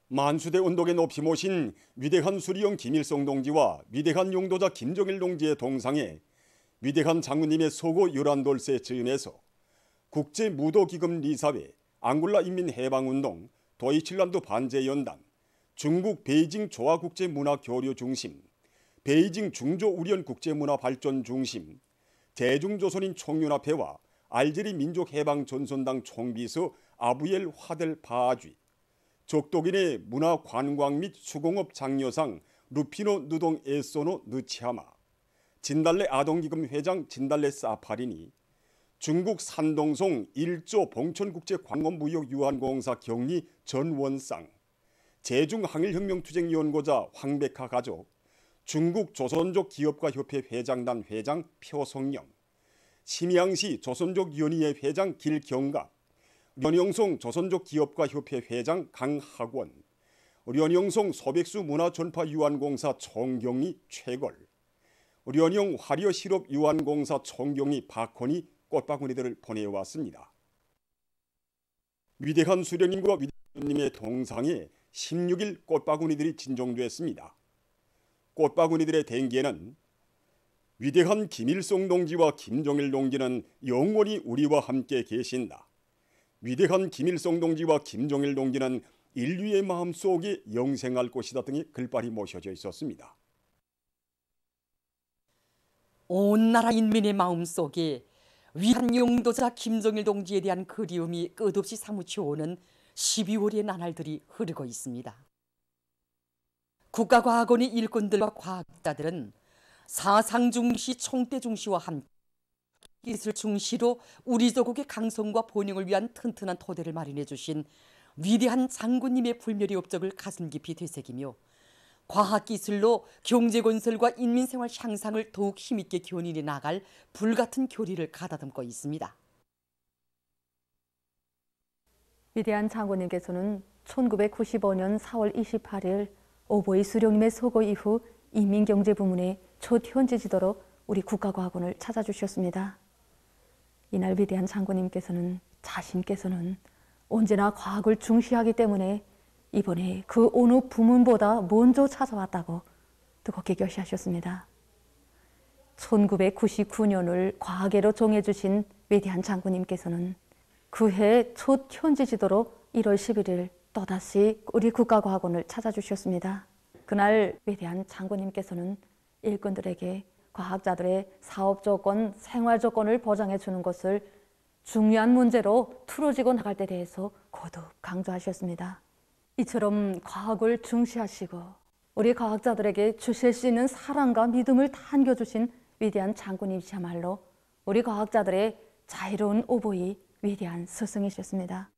만수대 운동에 높이 모신 위대한 수리용 김일성 동지와 위대한 용도자 김정일 동지의 동상에 위대한 장군님의 소고 유란돌세 즈음에서 국제무도기금 리사회, 앙골라 인민해방운동, 도이칠란드 반제연단, 중국 베이징 조화국제문화교류중심, 베이징 중조우련국제문화발전중심, 대중조선인 총연합회와 알제리 민족해방전선당 총비서 아부엘 화델 바아쥐, 적독인의 문화관광 및 수공업 장려상 루피노 누동 에소노 느치하마, 진달래 아동기금 회장 진달래 사파리니, 중국 산동송 1조 봉천국제관광무역유한공사 경리 전원상, 제중항일혁명투쟁연구자 황백하 가족, 중국 조선족 기업가 협회 회장단 회장 표성영, 심양시 조선족연의회 회장 길경갑, 련영송 조선족 기업가 협회 회장 강학원, 련영송 소백수 문화전파유한공사 총경리 최걸, 련영 화려실업유한공사 총경리 박헌이 꽃바구니들을 보내왔습니다. 위대한 수령님과 위대님의 동상에 16일 꽃바구니들이 진정됐습니다. 꽃바구니들의 댕기에는 위대한 김일성 동지와 김정일 동지는 영원히 우리와 함께 계신다. 위대한 김일성 동지와 김정일 동지는 인류의 마음속에 영생할 것이다 등의 글발이 모셔져 있었습니다. 온 나라 인민의 마음속에 위대한 용도자 김정일 동지에 대한 그리움이 끝없이 사무쳐오는 12월의 나날들이 흐르고 있습니다. 국가과학원의 일꾼들과 과학자들은 사상 중시, 총대 중시와 함께 기술 중시로 우리 조국의 강성과 번영을 위한 튼튼한 토대를 마련해 주신 위대한 장군님의 불멸의 업적을 가슴 깊이 되새기며 과학기술로 경제건설과 인민생활 향상을 더욱 힘있게 견인해 나갈 불같은 교리를 가다듬고 있습니다. 위대한 장군님께서는 1995년 4월 28일 오보이 수령님의 서거 이후 인민경제부문의 첫 현지 지도로 우리 국가과학원을 찾아주셨습니다. 이날 위대한 장군님께서는 자신께서는 언제나 과학을 중시하기 때문에 이번에 그 어느 부문보다 먼저 찾아왔다고 뜨겁게 결시하셨습니다. 1999년을 과학해로 정해주신 위대한 장군님께서는 그해 첫 현지 지도로 1월 11일 또다시 우리 국가과학원을 찾아주셨습니다. 그날 위대한 장군님께서는 일꾼들에게 과학자들의 사업 조건, 생활 조건을 보장해 주는 것을 중요한 문제로 틀어지고 나갈 때 대해서 거듭 강조하셨습니다. 이처럼 과학을 중시하시고 우리 과학자들에게 주실 수 있는 사랑과 믿음을 다 안겨주신 위대한 장군님이시야말로 우리 과학자들의 자유로운 오보이 위대한 스승이셨습니다.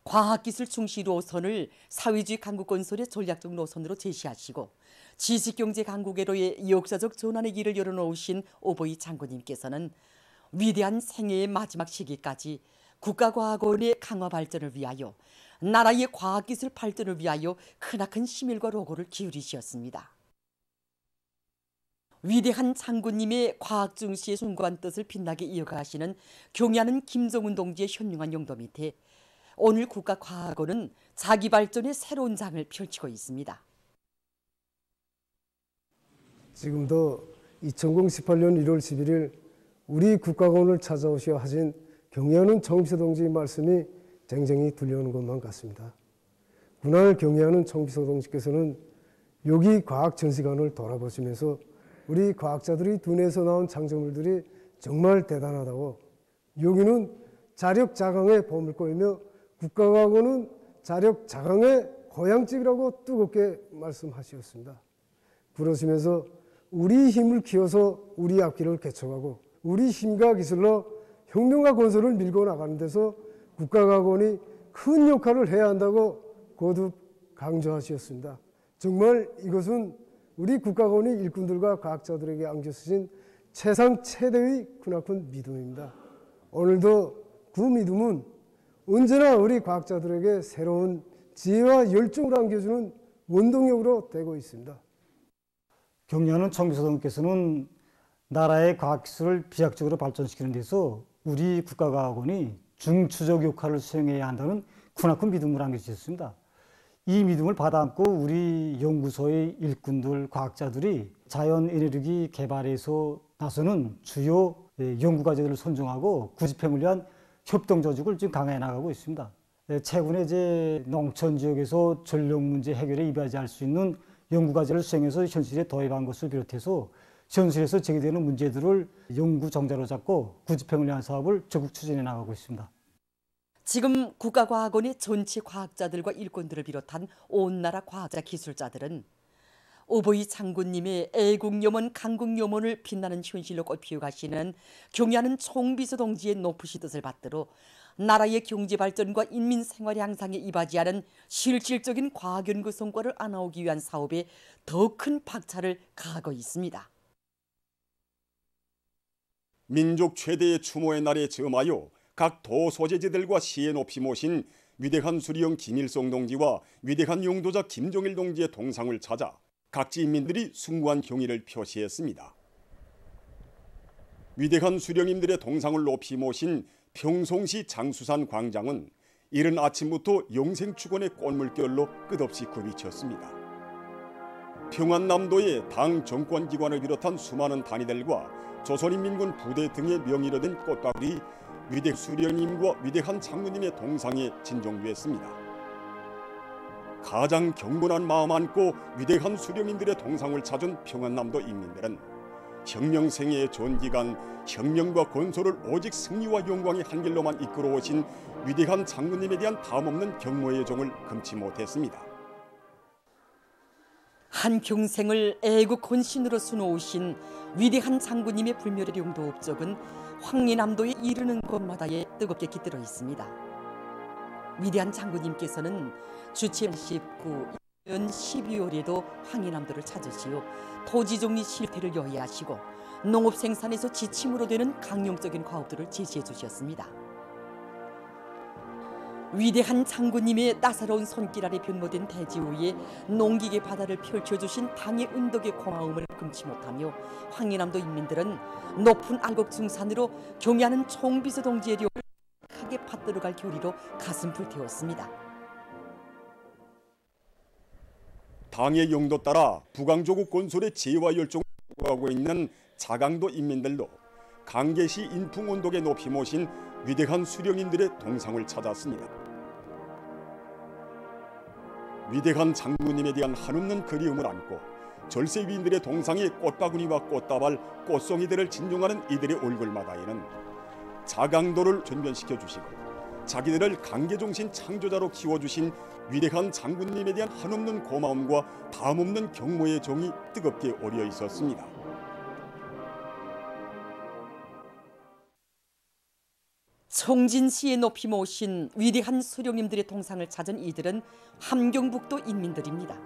과학기술 중시 노선을 사회주의 강국 건설의 전략적 노선으로 제시하시고 지식경제 강국으로의 역사적 전환의 길을 열어놓으신 오보이 장군님께서는 위대한 생애의 마지막 시기까지 국가과학원의 강화 발전을 위하여 나라의 과학기술 발전을 위하여 크나큰 심일과 노고를 기울이셨습니다. 위대한 장군님의 과학 중시의 숭고한 뜻을 빛나게 이어가시는 경의하는 김정은 동지의 현명한 용도 밑에 오늘 국가과학원은 자기 발전의 새로운 장을 펼치고 있습니다. 지금도 2018년 1월 11일 우리 국가과학원을 찾아오셔 하신 경의하는 총비서 동지의 말씀이 쟁쟁히 들려오는 것만 같습니다. 그날 경의하는 총비서 동지께서는 여기 과학전시관을 돌아보시면서 우리 과학자들이 두뇌에서 나온 창조물들이 정말 대단하다고, 여기는 자력 자강의 보물고이며 국가과학원은 자력 자강의 고향집이라고 뜨겁게 말씀하셨습니다. 그러시면서 우리 힘을 키워서 우리 앞길을 개척하고 우리 힘과 기술로 혁명과 건설을 밀고 나가는 데서 국가과학원이 큰 역할을 해야 한다고 거듭 강조하셨습니다. 정말 이것은 우리 국가과학원이 일꾼들과 과학자들에게 안겨주신 세상 최대의 크나큰 믿음입니다. 오늘도 그 믿음은 언제나 우리 과학자들에게 새로운 지혜와 열정을 안겨주는 원동력으로 되고 있습니다. 경의하는 총비서님께서는 나라의 과학기술을 비약적으로 발전시키는 데서 우리 국가과학원이 중추적 역할을 수행해야 한다는 크나큰 믿음을 안겨주셨습니다. 이 믿음을 받아안고 우리 연구소의 일꾼들, 과학자들이 자연 에너지 개발에서 나서는 주요 연구과제들을 선정하고 구집행을 위한 협동 조직을 지금 강화해 나가고 있습니다. 최근에 이제 농촌 지역에서 전력 문제 해결에 이바지할 수 있는 연구과제를 수행해서 현실에 도입한 것을 비롯해서 현실에서 제기되는 문제들을 연구 정자로 잡고 구집행을 위한 사업을 적극 추진해 나가고 있습니다. 지금 국가과학원의 전체 과학자들과 일꾼들을 비롯한 온 나라 과학자 기술자들은 오보이 장군님의 애국염원 강국염원을 빛나는 현실로 꽃피워 가시는 경의하는 총비서 동지의 높으신 뜻을 받들어 나라의 경제 발전과 인민 생활 향상에 이바지하는 실질적인 과학연구 성과를 안아오기 위한 사업에 더 큰 박차를 가하고 있습니다. 민족 최대의 추모의 날에 점하여 각 도 소재지들과 시에 높이 모신 위대한 수리형 김일성 동지와 위대한 용도자 김정일 동지의 동상을 찾아 각지 인민들이 숭고한 경의를 표시했습니다. 위대한 수령님들의 동상을 높이 모신 평송시 장수산 광장은 이른 아침부터 영생축원의 꽃물결로 끝없이 굽이쳤습니다. 평안남도의 당 정권기관을 비롯한 수많은 단위들과 조선인민군 부대 등의 명의로 된 꽃바구리 위대 수령님과 위대한 장군님의 동상에 진정되었습니다. 가장 경건한 마음 안고 위대한 수령님들의 동상을 찾은 평안남도 인민들은 혁명생애의 전기간 혁명과 건설을 오직 승리와 영광의 한 길로만 이끌어오신 위대한 장군님에 대한 다음없는 경모의 정을 금치 못했습니다. 한평생을 애국 헌신으로 수놓으신 위대한 장군님의 불멸의 용도 업적은 황리남도에 이르는 곳마다에 뜨겁게 깃들어 있습니다. 위대한 장군님께서는 주치 19년 12월에도 황리남도를 찾으시어 토지정리 실태를 여해하시고 농업 생산에서 지침으로 되는 강령적인 과업들을 제시해 주셨습니다. 위대한 장군님의 따사로운 손길 아래 변모된 대지 위에 농기계 바다를 펼쳐주신 당의 은덕의 고마움을 금치 못하며 황리남도 인민들은 높은 알곡중산으로 경의하는 총비서 동지의 료를 크게 받들어갈 교리로 가슴 불태웠습니다. 당의 용도 따라 부강조국 건설의 지혜와 열정을 요구하고 있는 자강도 인민들도 강계시 인풍온덕에 높이 모신 위대한 수령인들의 동상을 찾았습니다. 위대한 장군님에 대한 한없는 그리움을 안고 절세위인들의 동상에 꽃바구니와 꽃다발, 꽃송이들을 진용하는 이들의 얼굴마다에는 자강도를 전변시켜 주시고 자기들을 강계종신 창조자로 키워주신 위대한 장군님에 대한 한없는 고마움과 다음없는 경모의 정이 뜨겁게 어려 있었습니다. 청진시에 높이 모신 위대한 수령님들의 동상을 찾은 이들은 함경북도 인민들입니다.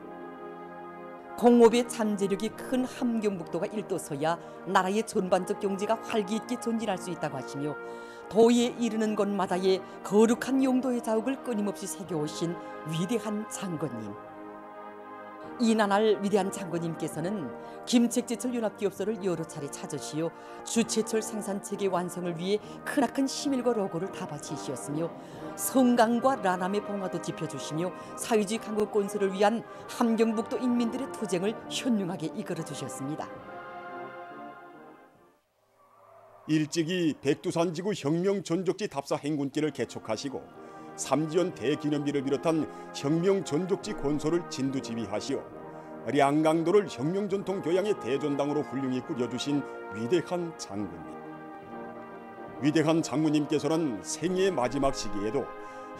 공업의 잠재력이 큰 함경북도가 일도서야 나라의 전반적 경제가 활기있게 전진할 수 있다고 하시며 도에 이르는 곳마다에 거룩한 용도의 자욱을 끊임없이 새겨오신 위대한 장군님. 이나날 위대한 장군님께서는 김책제철 연합기업소를 여러 차례 찾으시어 주체철 생산체계 완성을 위해 크나큰 시밀과 로고를 다 바치시었으며 성강과 라남의 봉화도 짚어주시며 사회주의 강국 건설을 위한 함경북도 인민들의 투쟁을 현명하게 이끌어주셨습니다. 일찍이 백두산지구 혁명전적지 답사 행군길을 개척하시고 삼지연 대기념비를 비롯한 혁명전적지 건설을 진두지휘하시어 량강도를 혁명전통 교양의 대전당으로 훌륭히 꾸려주신 위대한 장군님. 위대한 장군님께서는 생애의 마지막 시기에도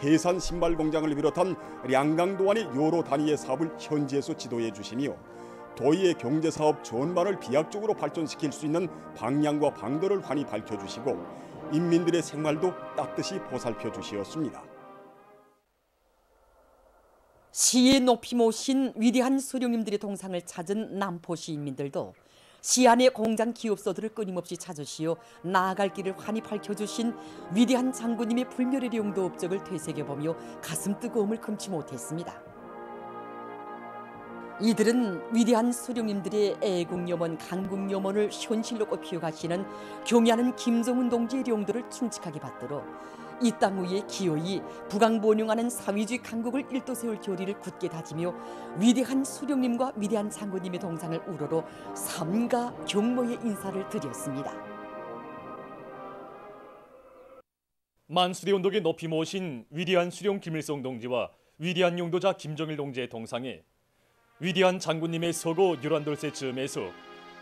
해산 신발 공장을 비롯한 량강도 안의 여러 단위의 사업을 현지에서 지도해 주시며 도의의 경제사업 전반을 비약적으로 발전시킬 수 있는 방향과 방도를 환히 밝혀주시고 인민들의 생활도 따뜻이 보살펴 주시었습니다. 시에 높이 모신 위대한 수령님들의 동상을 찾은 남포시 인민들도 시 안의 공장 기업소들을 끊임없이 찾으시어 나아갈 길을 환히 밝혀주신 위대한 장군님의 불멸의 용도 업적을 되새겨보며 가슴 뜨거움을 금치 못했습니다. 이들은 위대한 수령님들의 애국염원, 강국염원을 현실로 꽃피워가시는 경애하는 김정은 동지의 용도를 충직하게 받들어 이 땅 위에 기어이 부강본용하는 사회주의 강국을 일도 세울 교리를 굳게 다지며 위대한 수령님과 위대한 장군님의 동상을 우러러 삼가 경모의 인사를 드렸습니다. 만수대 운동에 높이 모신 위대한 수령 김일성 동지와 위대한 용도자 김정일 동지의 동상에 위대한 장군님의 서고 요란돌쇠 즈음에서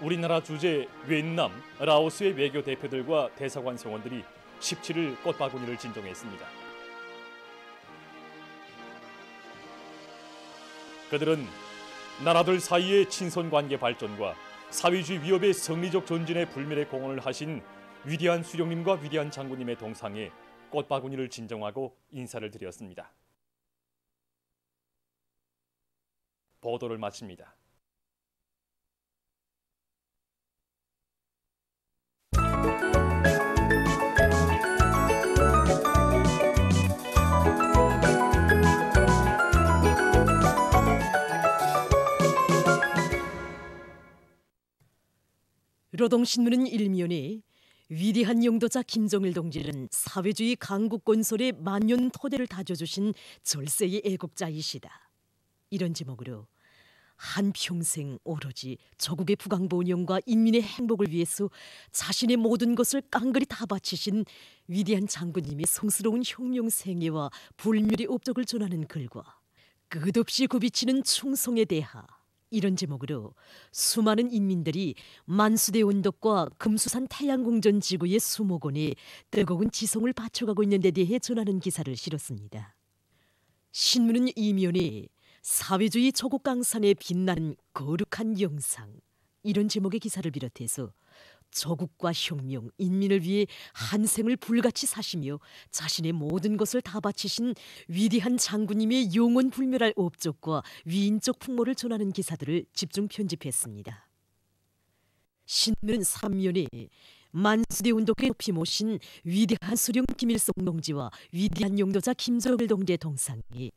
우리나라 주재 윈남, 라오스의 외교 대표들과 대사관 성원들이 17일 꽃바구니를 진정했습니다. 그들은 나라들 사이의 친선관계 발전과 사회주의 위협의 성리적 전진에 불멸의 공헌을 하신 위대한 수령님과 위대한 장군님의 동상에 꽃바구니를 진정하고 인사를 드렸습니다. 보도를 마칩니다. 노동신문은 일면에 위대한 용도자 김정일 동지는 사회주의 강국건설의 만년 토대를 다져주신 절세의 애국자이시다. 이런 제목으로 한평생 오로지 조국의 부강본영과 인민의 행복을 위해서 자신의 모든 것을 깡그리 다 바치신 위대한 장군님의 성스러운 혁명 생애와 불멸의 업적을 전하는 글과 끝없이 굽이치는 충성의 대하, 이런 제목으로 수많은 인민들이 만수대 언덕과 금수산 태양궁전 지구의 수목원에 뜨거운 지성을 바쳐가고 있는 데 대해 전하는 기사를 실었습니다. 신문은 이면에 사회주의 조국 강산에 빛나는 거룩한 영상, 이런 제목의 기사를 비롯해서 조국과 혁명, 인민을 위해 한 생을 불같이 사시며 자신의 모든 것을 다 바치신 위대한 장군님의 영원불멸할 업적과 위인적 풍모를 전하는 기사들을 집중 편집했습니다. 신문은 3면에 만수대 운동에 높이 모신 위대한 수령 김일성 동지와 위대한 용도자 김정일 동지의 동상이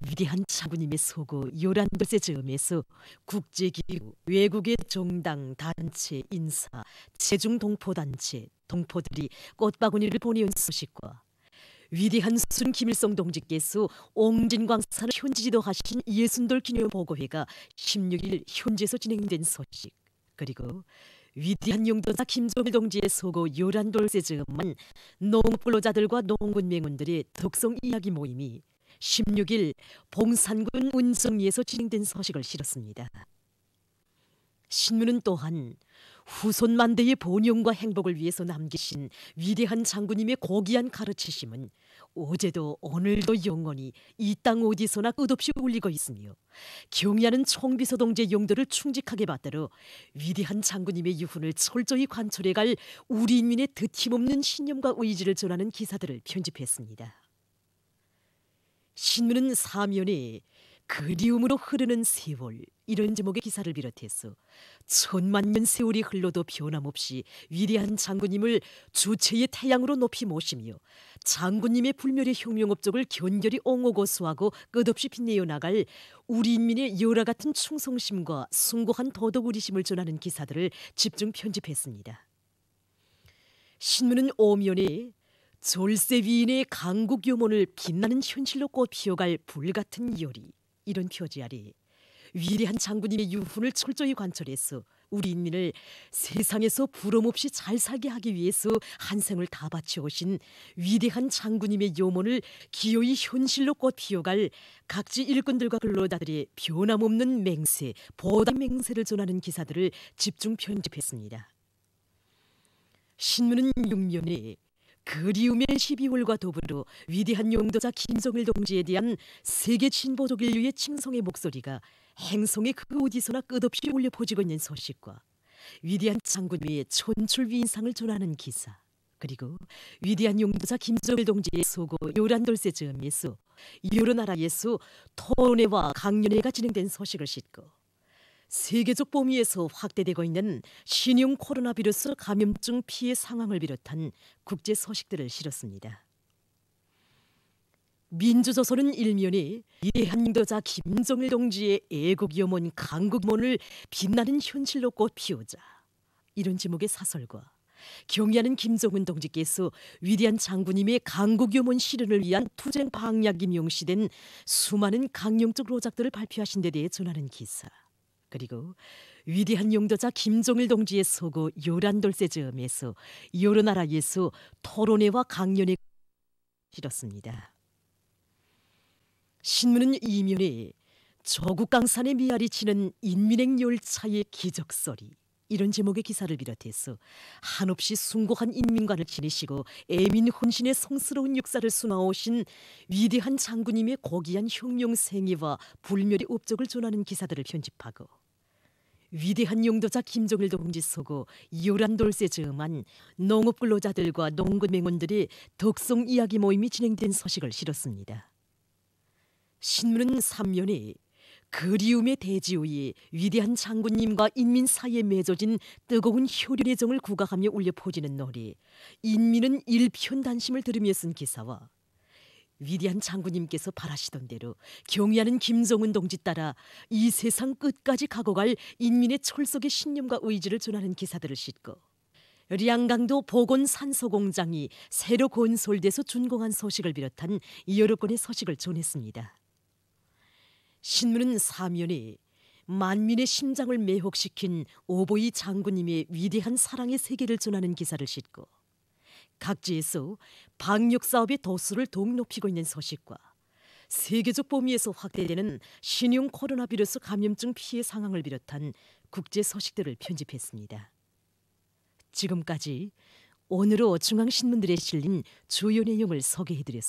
위대한 장군님의 서고 요란돌쇠 즈음에서 국제기구, 외국의 정당, 단체, 인사, 체중동포단체, 동포들이 꽃바구니를 보내온 소식과 위대한 수령 김일성 동지께서 옹진광산을 현지지도 하신 예순돌 기념보고회가 16일 현지에서 진행된 소식, 그리고 위대한 용도자 김정일 동지의 서고 요란돌쇠 즈음은 농업근로자들과 농군맹원들의 덕성 이야기 모임이 16일 봉산군 운정리에서 진행된 소식을 실었습니다. 신문은 또한 후손 만대의 번영과 행복을 위해서 남기신 위대한 장군님의 고귀한 가르치심은 어제도 오늘도 영원히 이 땅 어디서나 끝없이 울리고 있으며 경의하는 총비서 동지의 용도를 충직하게 받들어 위대한 장군님의 유훈을 철저히 관철해갈 우리 인민의 드팀없는 신념과 의지를 전하는 기사들을 편집했습니다. 신문은 사면에 그리움으로 흐르는 세월, 이런 제목의 기사를 비롯해서 천만년 세월이 흘러도 변함없이 위대한 장군님을 주체의 태양으로 높이 모시며 장군님의 불멸의 혁명 업적을 견결히 옹호고 수하고 끝없이 빛내어 나갈 우리 인민의 열화 같은 충성심과 숭고한 도덕의리심을 전하는 기사들을 집중 편집했습니다. 신문은 오면에 졸세 위인의 강국 요mon을 빛나는 현실로 꽃 피어갈 불같은 열이, 이런 표지 아래 위대한 장군님의 유훈을 철저히 관철해서 우리 인민을 세상에서 부러움없이 잘 살게 하기 위해서 한 생을 다 바치오신 위대한 장군님의 요mon을 기어이 현실로 꽃 피어갈 각지 일꾼들과 근로자들의 변함없는 맹세, 보답 맹세를 전하는 기사들을 집중 편집했습니다. 신문은 6면에 그리움의 12월과 더불어 위대한 용도자 김정일 동지에 대한 세계 진보적 인류의 칭송의 목소리가 행성의 그 어디서나 끝없이 울려 퍼지고 있는 소식과 위대한 장군님의 촌출 위인상을 전하는 기사, 그리고 위대한 용도자 김정일 동지의 서고 요란돌쇠 즈음에서 여러 나라에서 토론회와 강연회가 진행된 소식을 싣고 세계적 범위에서 확대되고 있는 신형 코로나 바이러스 감염증 피해 상황을 비롯한 국제 소식들을 실었습니다. 민주조선은 일면에 위대한 인도자 김정일 동지의 애국염원 강국문을 빛나는 현실로 꽃피우자, 이런 제목의 사설과 경의하는 김정은 동지께서 위대한 장군님의 강국염원 실현을 위한 투쟁 방략이 명시된 수많은 강령적 로작들을 발표하신 데 대해 전하는 기사, 그리고 위대한 용도자 김정일 동지의 서고 요란돌쇠점에서 여러 나라에서 토론회와 강연에 실었습니다. 신문은 이면에 조국 강산의 미아리 치는 인민행 열차의 기적소리, 이런 제목의 기사를 비롯해서 한없이 숭고한 인민관을 지니시고 애민 혼신의 성스러운 역사를 수놓으신 위대한 장군님의 고귀한 혁명 생애와 불멸의 업적을 전하는 기사들을 편집하고, 위대한 용도자 김정일 동지 서고 요란돌쇠 저음한 농업근로자들과 농군맹원들의 덕성 이야기 모임이 진행된 소식을 실었습니다. 신문은 3면에 그리움의 대지 위에 위대한 장군님과 인민 사이에 맺어진 뜨거운 혈연의 정을 국악하며 울려 퍼지는 노래 인민은 일편단심을 들으며 쓴 기사와 위대한 장군님께서 바라시던 대로 경의하는 김정은 동지 따라 이 세상 끝까지 가고 갈 인민의 철석의 신념과 의지를 전하는 기사들을 싣고, 량강도 보건산소공장이 새로 건설돼서 준공한 소식을 비롯한 여러 건의 소식을 전했습니다. 신문은 사면에 만민의 심장을 매혹시킨 오보이 장군님의 위대한 사랑의 세계를 전하는 기사를 싣고, 각지에서 방역사업의 도수를 더욱 높이고 있는 소식과 세계적 범위에서 확대되는 신형 코로나 바이러스 감염증 피해 상황을 비롯한 국제 소식들을 편집했습니다. 지금까지 오늘로 중앙신문들에 실린 주요 내용을 소개해드렸습니다.